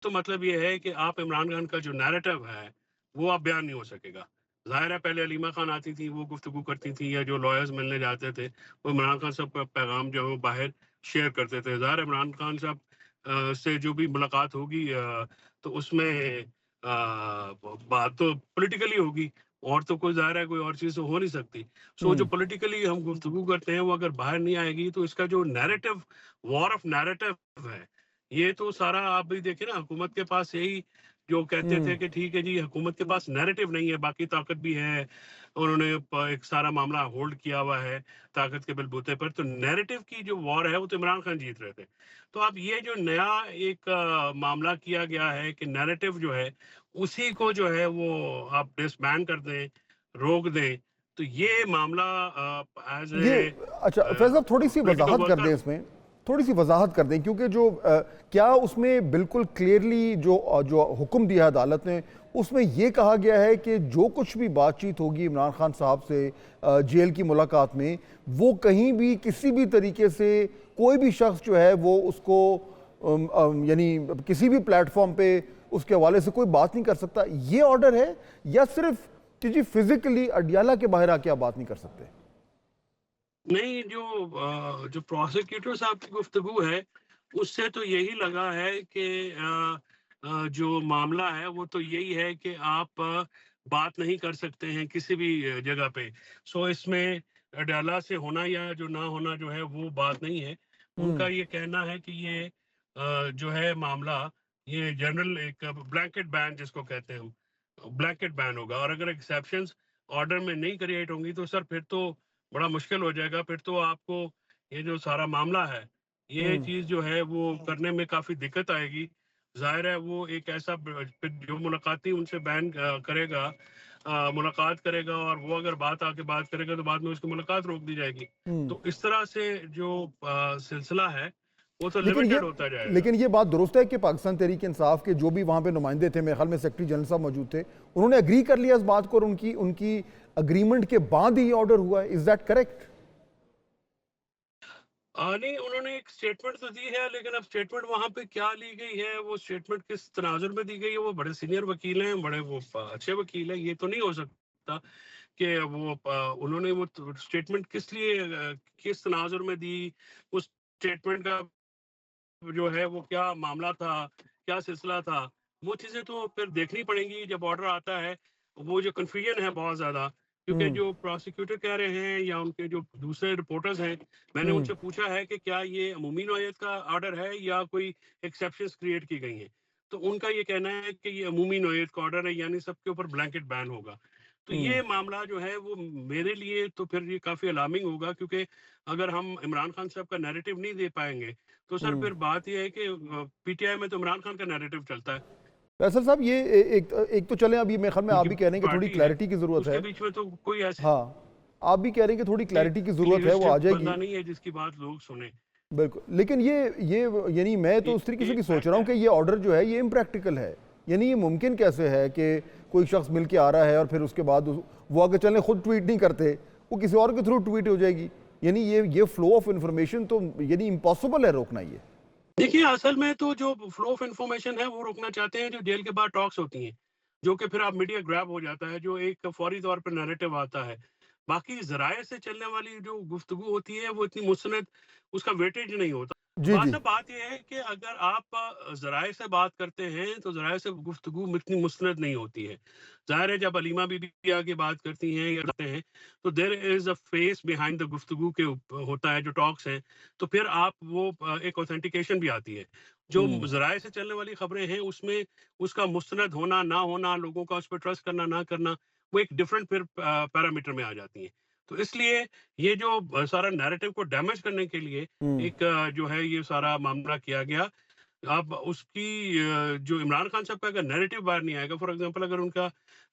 तो मतलब ये है कि आप इमरान खान का जो नैरेटिव है, वो अब बयान नहीं हो सकेगा। ज़ाहिर है पहले हलीमा खान आती थी, वो गुफ्तगू करती थी या जो लॉयर्स मिलने जाते थे, वो इमरान खान साहब का पैगाम जो है वो बाहर शेयर करते थे। ज़ाहिर है इमरान खान साहब से जो भी मुलाकात होगी तो उसमें बात तो पॉलिटिकली होगी और तो कोई ज़ाहिर है कोई और चीज़ तो हो नहीं सकती। सो जो हम्म। पॉलिटिकली हम गुफ्तगू करते हैं वो अगर बाहर नहीं आएगी तो इसका जो नैरेटिव वॉर ऑफ नैरेटिव है, ये तो सारा आप भी देखिए ना हुकूमत के पास यही जो कहते थे हम्म। कि ठीक है जी हुकूमत के पास नैरेटिव नहीं है, बाकी ताकत भी है। उन्होंने एक सारा मामला होल्ड किया हुआ है ताकत के बलबूते पर। तो नैरेटिव की जो वॉर है वो तो इमरान खान जीत रहे थे। तो अब ये जो नया एक मामला किया गया है कि नैरेटिव जो है उसी को जो है वो आप डिसबैन कर दें, रोक दें। तो ये मामला एज ये ए अच्छा फैज़ साहब थोड़ी सी पॉलिटिकल वजाहत कर दें वर्कर। इसमें, थोड़ी सी वजाहत कर दें क्योंकि जो क्या उसमें बिल्कुल क्लियरली जो हुक्म दिया है अदालत ने उसमें ये कहा गया है कि जो कुछ भी बातचीत होगी इमरान खान साहब से जेल की मुलाकात में, वो कहीं भी किसी भी तरीके से कोई भी शख्स जो है वो उसको यानी किसी भी प्लेटफॉर्म पे उसके हवाले से कोई बात नहीं कर सकता, ये ऑर्डर है या सिर्फ कि जी फिजिकली अडियाला के बाहर आके आप बात नहीं कर सकते? नहीं, जो प्रोसिक्यूटर साहब की गुफ्तगू है, उससे तो यही लगा है कि जो मामला है वो तो यही है कि आप बात नहीं कर सकते हैं किसी भी जगह पे। सो इसमें अडाला से होना या जो ना होना जो है वो बात नहीं है। उनका हम्म। ये कहना है कि ये जो है मामला ये जनरल एक ब्लैंकेट बैन जिसको कहते हैं हम, ब्लैंकेट बैन होगा और अगर एक्सेप्शंस ऑर्डर में नहीं क्रिएट होंगी तो सर फिर तो बड़ा मुश्किल हो जाएगा। फिर तो आपको ये जो सारा मामला है, ये हम्म। चीज़ जो है वो करने में काफ़ी दिक्कत आएगी। ज़ाहिर है वो एक ऐसा फिर जो मुलाकाती उनसे बैन करेगा, मुलाकात करेगा और वो अगर बात करेगा तो बाद में उसकी मुलाकात रोक दी जाएगी। हम्म। तो इस तरह से जो सिलसिला है, वो तो लेकिन ये लिमिटेड होता जाएगा। लेकिन ये बात दुरुस्त है कि पाकिस्तान तहरीक इंसाफ के जो भी वहाँ पे नुमाइंदे थे, मेरे ख्याल में सेक्रेटरी जनरल साहब मौजूद थे, उन्होंने एग्री कर लिया इस बात को और उनकी उनकी अग्रीमेंट के बाद ही ऑर्डर हुआ है। Is that correct? नहीं, उन्होंने एक स्टेटमेंट तो दी है, लेकिन अब स्टेटमेंट वहाँ पे क्या ली गई है, वो स्टेटमेंट किस तनाजुर में दी गई है, वो बड़े सीनियर वकील हैं, बड़े वो अच्छे वकील हैं, ये तो नहीं हो सकता कि वो उन्होंने वो स्टेटमेंट किस लिए किस तनाजुर में दी, उस स्टेटमेंट का जो है वो क्या मामला था, क्या सिलसिला था, वो चीज़ें तो फिर देखनी पड़ेंगी जब ऑर्डर आता है। वो जो कन्फ्यूजन है बहुत ज़्यादा, क्योंकि हम्म। जो प्रोसिक्यूटर कह रहे हैं या उनके जो दूसरे रिपोर्टर्स हैं, मैंने हम्म। उनसे पूछा है कि क्या ये अमूमी नौयत का ऑर्डर है या कोई एक्सेप्शंस क्रिएट की गई हैं। तो उनका ये कहना है कि ये अमूमी नौयत का ऑर्डर है, यानी सबके ऊपर ब्लैंकेट बैन होगा। तो हम्म। ये मामला जो है वो मेरे लिए तो फिर ये काफ़ी अलार्मिंग होगा, क्योंकि अगर हम इमरान खान साहब का नैरेटिव नहीं दे पाएँगे, तो सर हम्म। फिर बात ये है कि पीटीआई में तो इमरान खान का नैरेटिव चलता है। फैसल साहब ये एक एक तो चलें, अभी मेरे ख्याल में आप उनकी भी कह रहे हैं कि थोड़ी पार्टी है, क्लैरिटी की ज़रूरत उसके है। बीच में तो कोई ऐसे हाँ, आप भी कह रहे हैं कि थोड़ी क्लैरिटी की ज़रूरत है, वो आ निहिलिस्टिक जाएगी। बंदा नहीं है जिसकी बात लोग सुने। बिल्कुल, लेकिन ये यानी मैं तो ये उस तरीके से एक भी सोच फैक्ट रहा हूँ है। कि ये ऑर्डर जो है ये इम्प्रैक्टिकल है। यानी ये मुमकिन कैसे है कि कोई शख्स मिल के आ रहा है और फिर उसके बाद वो आगे चलें खुद ट्वीट नहीं करते, वो किसी और के थ्रू ट्वीट हो जाएगी। यानी ये फ्लो ऑफ इंफॉर्मेशन तो यानी इम्पॉसिबल है रोकना ये। देखिए, असल में तो जो फ्लो ऑफ इंफॉर्मेशन है वो रोकना चाहते हैं जो जेल के बाहर टॉक्स होती हैं, जो कि फिर आप मीडिया ग्रैब हो जाता है, जो एक फौरी तौर पर नैरेटिव आता है। बाकी ज़राए से चलने वाली जो गुफ्तगू होती है वो इतनी मुस्तनद, उसका वेटेज नहीं होता। जी जी। बात ये है कि अगर आप ज़राए से बात करते हैं तो ज़राए से गुफ्तगू इतनी मुस्तनद नहीं होती है। ज़ाहिर है जब हलीमा बीबी आके बात करती हैं या करते हैं, तो there is a face behind the गुफ्तगू के होता है जो टॉक्स हैं। तो फिर आप वो एक ऑथेंटिकेशन भी आती है। जो हम्म। ज़राए से चलने वाली खबरें हैं उसमें उसका मुस्तनद होना, ना होना, लोगों का उस पे ट्रस्ट करना, ना करना, वो एक डिफरेंट फिर पैरामीटर में आ जाती हैं। तो इसलिए ये जो सारा नैरेटिव को डैमेज करने के लिए हम्म। एक जो है ये सारा मामला किया गया। अब उसकी जो इमरान खान साहब का अगर नैरेटिव बाहर नहीं आएगा, फॉर एग्जांपल अगर उनका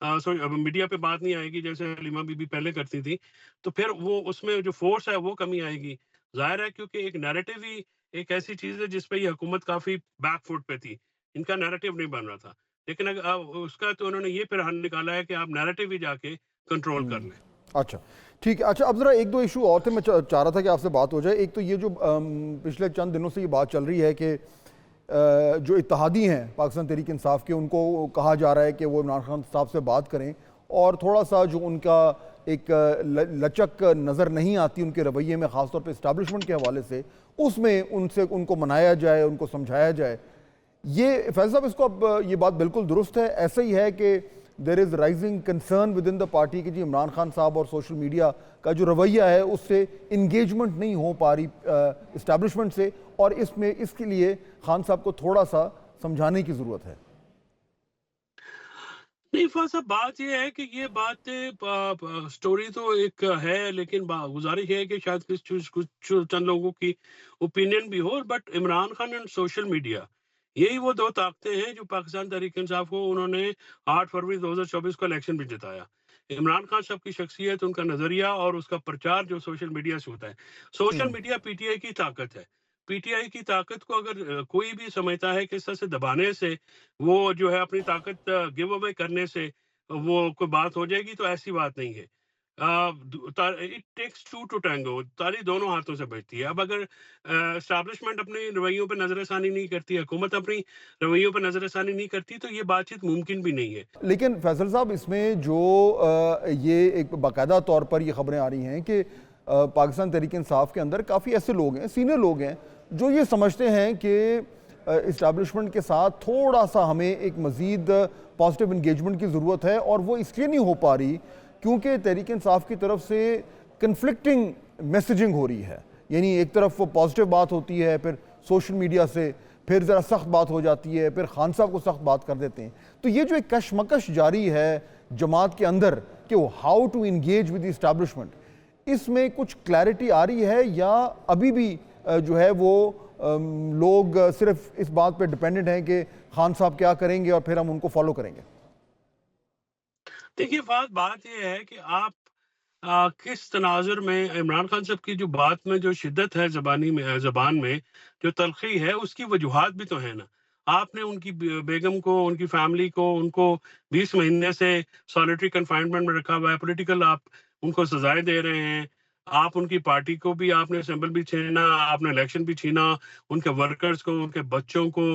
अब मीडिया पे बात नहीं आएगी जैसे हलीमा बीबी पहले करती थी, तो फिर वो उसमें जो फोर्स है वो कमी आएगी। ज़ाहिर है क्योंकि एक नैरेटिव ही एक ऐसी चीज़ है जिस पे ये हुकूमत काफ़ी बैक फुट पे थी। इनका नैरेटिव नहीं बन रहा था। लेकिन उसका तो उन्होंने ये फिर हल निकाला है कि आप नैरेटिव ही जाके कंट्रोल कर लें। अच्छा, ठीक है। अच्छा, अब ज़रा एक दो इशू और थे, मैं चाह रहा था कि आपसे बात हो जाए। एक तो ये जो पिछले चंद दिनों से ये बात चल रही है कि जो इत्तेहादी हैं पाकिस्तान तहरीक इंसाफ के, उनको कहा जा रहा है कि वो इमरान खान साहब से बात करें, और थोड़ा सा जो उनका एक लचक नज़र नहीं आती उनके रवैये में, ख़ासतौर पर इस्टेब्लिशमेंट के हवाले से, उसमें उनको मनाया जाए, उनको समझाया जाए। ये फैज़ साहब, इसको अब ये बात बिल्कुल दुरुस्त है, ऐसा ही है कि there is rising concern with in the party कि जी इमरान खान साहब और सोशल मीडिया का जो रवैया है उससे इंगेजमेंट नहीं हो पा रही इस्टेब्लिशमेंट से, और इसके लिए खान साहब को थोड़ा सा समझाने की ज़रूरत है। नहीं फासा, बात ये है कि ये बात स्टोरी तो एक है, लेकिन गुजारिश है कि शायद कुछ चंद लोगों की ओपिनियन भी हो, but Imran Khan and social media, यही वो दो ताकतें हैं जो पाकिस्तान तहरीक इंसाफ को उन्होंने 8 फरवरी 2024 को इलेक्शन भी जिताया। इमरान खान साहब की शख्सियत, उनका नजरिया और उसका प्रचार जो सोशल मीडिया से होता है। सोशल मीडिया पीटीआई की ताकत है। पीटीआई की ताकत को अगर कोई भी समझता है कि इस तरह से दबाने से वो जो है अपनी ताकत गिव अवे करने से वो कोई बात हो जाएगी, तो ऐसी बात नहीं है। It takes two to tango, ताली दोनों हाथों से बजती है। अब अगर एस्टैब्लिशमेंट अपनी रवैयों पे नजरसानी नहीं करती, हुकूमत अपनी रवैयों पे नजरसानी नहीं करती, तो ये बातचीत मुमकिन भी नहीं है। लेकिन फैसल साहब, इसमें जो ये एक बाकायदा तौर पर ये खबरें आ रही हैं कि पाकिस्तान तहरीक इंसाफ के अंदर काफ़ी ऐसे लोग हैं, सीनियर लोग हैं, जो ये समझते हैं कि इस्टेब्लिशमेंट के साथ थोड़ा सा हमें एक मज़ीद पॉजिटिव इंगेजमेंट की ज़रूरत है, और वो इसलिए नहीं हो पा रही क्योंकि तहरीक इंसाफ की तरफ से कन्फ्लिक्टिंग मैसेजिंग हो रही है। यानी एक तरफ वो पॉजिटिव बात होती है, फिर सोशल मीडिया से फिर ज़रा सख्त बात हो जाती है, फिर खान साहब को सख्त बात कर देते हैं। तो ये जो एक कशमकश जारी है जमात के अंदर कि वो how to engage with the establishment, इसमें कुछ क्लैरिटी आ रही है, या अभी भी जो है वो लोग सिर्फ इस बात पे डिपेंडेंट हैं कि खान साहब क्या करेंगे और फिर हम उनको फॉलो करेंगे? देखिए बात ये है कि आप किस तनाजुर में इमरान खान साहब की जो बात में जो शिद्दत है, ज़बान में जो तलखी है, उसकी वजूहात भी तो है ना। आपने उनकी बेगम को, उनकी फैमिली को, उनको 20 महीने से सॉलिटरी कन्फाइनमेंट में रखा हुआ है, पॉलिटिकल आप उनको सजाएं दे रहे हैं। आप उनकी पार्टी को भी आपने असेंबल भी छीना, आपने इलेक्शन भी छीना, उनके वर्कर्स को, उनके बच्चों को,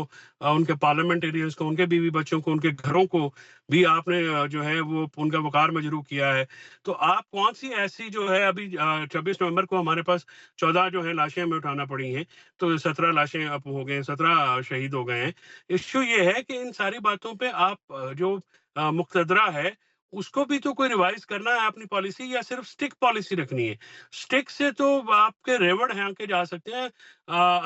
उनके पार्लियामेंटेरियंस को, उनके बीवी बच्चों को, उनके घरों को भी आपने जो है वो उनका वकार मजरू किया है। तो आप कौन सी ऐसी जो है, अभी 26 नवंबर को हमारे पास 14 जो है लाशें हमें उठाना पड़ी हैं, तो 17 लाशें अब हो गए, 17 शहीद हो गए हैं। इश्यू ये है कि इन सारी बातों पे आप जो मुक़तदरा है, उसको भी तो कोई रिवाइज करना है अपनी पॉलिसी, या सिर्फ स्टिक पॉलिसी रखनी है। स्टिक से तो आपके रेवड़ हैं के जा सकते हैं,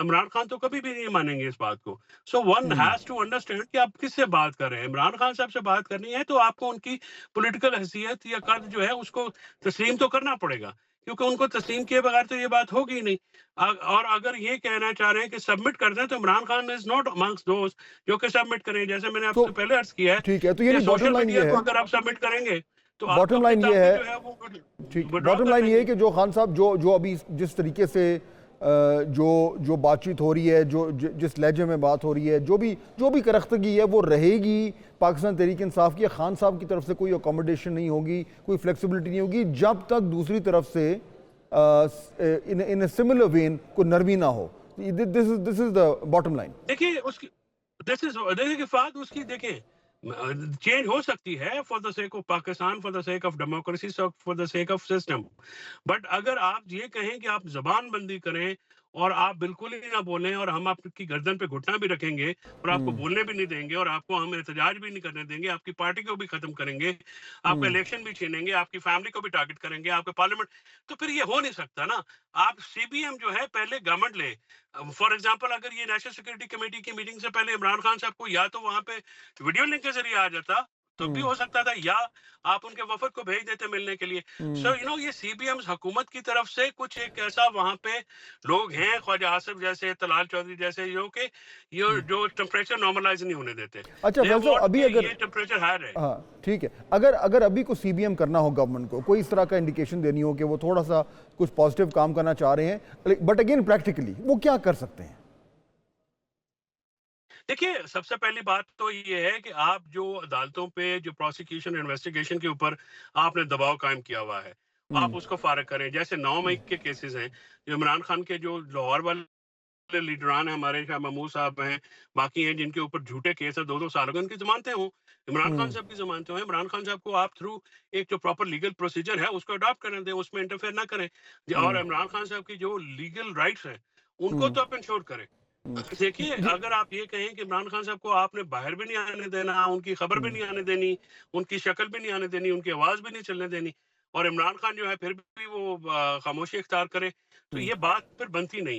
इमरान खान तो कभी भी नहीं मानेंगे इस बात को। So one has to understand कि आप किससे बात कर रहे हैं। इमरान खान साहब से बात करनी है तो आपको उनकी पॉलिटिकल हैसियत या कद जो है उसको तस्लीम तो करना पड़ेगा, क्योंकि उनको तस्लीम किए बगैर तो ये बात होगी ही नहीं। और अगर ये कहना चाह रहे हैं कि सबमिट कर दें, तो Imran Khan is not amongst those जो कि सबमिट करें। जैसे मैंने तो आपसे पहले अर्ज किया है ठीक है, तो कि यानी बॉटम सोशल लाइन मीडिया ये को है, अगर आप सबमिट करेंगे तो आप तो बॉटम अपनी लाइन ये ताकत है, जो है वो ठीक, विड्रॉ बॉटम कर लाइन ये है लेंगे। कि जो खान साहब जो अभी जिस तरीके से जो बातचीत हो रही है, जिस लहजे में बात हो रही है, जो भी करख्तगी है वो रहेगी पाकिस्तान तहरीक इंसाफ की। खान साहब की तरफ से कोई अकोमोडेशन नहीं होगी, कोई फ्लेक्सिबिलिटी नहीं होगी, जब तक दूसरी तरफ से इन ए सिमिलर वेन को नरमी ना हो। This is the bottom line. देखिए उसकी देखिए फाद उसकी देखें, चेंज हो सकती है for the sake of Pakistan, for the sake of democracy, for the sake of system. But अगर आप ये कहें कि आप जबान बंदी करें और आप बिल्कुल ही ना बोलें, और हम आपकी गर्दन पे घुटना भी रखेंगे और आपको बोलने भी नहीं देंगे, और आपको हम एहतजाज भी नहीं करने देंगे, आपकी पार्टी को भी खत्म करेंगे, आपका इलेक्शन भी छीनेंगे, आपकी फैमिली को भी टारगेट करेंगे, आपके पार्लियामेंट, तो फिर ये हो नहीं सकता ना। आप सीबीएम जो है पहले गवर्नमेंट ले। फॉर एग्जाम्पल, अगर ये नेशनल सिक्योरिटी कमेटी की मीटिंग से पहले इमरान खान साहब को या तो वहां पे वीडियो लिंक के जरिए आ जाता, तब भी हो सकता था, या आप उनके वफद को भेज देते मिलने के लिए। सो ये सीबीएम हुकूमत की तरफ से कुछ एक ऐसा वहां पे लोग हैं, ख्वाजा आसिफ जैसे, तलाल चौधरी जैसे, ये जो टेम्परेचर नॉर्मलाइज नहीं होने देते। अच्छा फैसल, अभी अगर ये टेम्परेचर हायर है। हाँ ठीक है, अगर अभी को सीबीएम करना हो, गवर्नमेंट को कोई इस तरह का इंडिकेशन देनी हो कि वो थोड़ा सा कुछ पॉजिटिव काम करना चाह रहे हैं, बट अगेन प्रैक्टिकली वो क्या कर सकते हैं? देखिए, सबसे पहली बात तो ये है कि आप जो अदालतों पे जो प्रोसिक्यूशन इन्वेस्टिगेशन के ऊपर आपने दबाव कायम किया हुआ है, आप उसको फारिग करें। जैसे 9 मई के केसेस हैं, जो इमरान खान के जो लाहौर वाले लीडरान हैं हमारे, शाह महमूद साहब हैं, बाकी हैं जिनके ऊपर झूठे केस है 2-2 साल के, उनकी ज़मानतें हों। इमरान खान साहब की ज़मानतें हों, इमरान खान साहब को आप थ्रू एक जो प्रॉपर लीगल प्रोसीजर है उसको अडॉप्ट करने दें, उसमें इंटरफेयर ना करें। और इमरान खान साहब की जो लीगल राइट्स हैं, उनको तो आप इंश्योर करें। देखिए, जी। अगर आप ये कहें कि इमरान खान साहब को आपने बाहर भी नहीं आने देना, उनकी खबर भी नहीं आने देनी, उनकी शक्ल भी नहीं आने देनी, उनकी आवाज़ भी नहीं चलने देनी, और इमरान खान जो है फिर भी वो खामोशी इख्तियार करे, तो ये बात फिर बनती नहीं।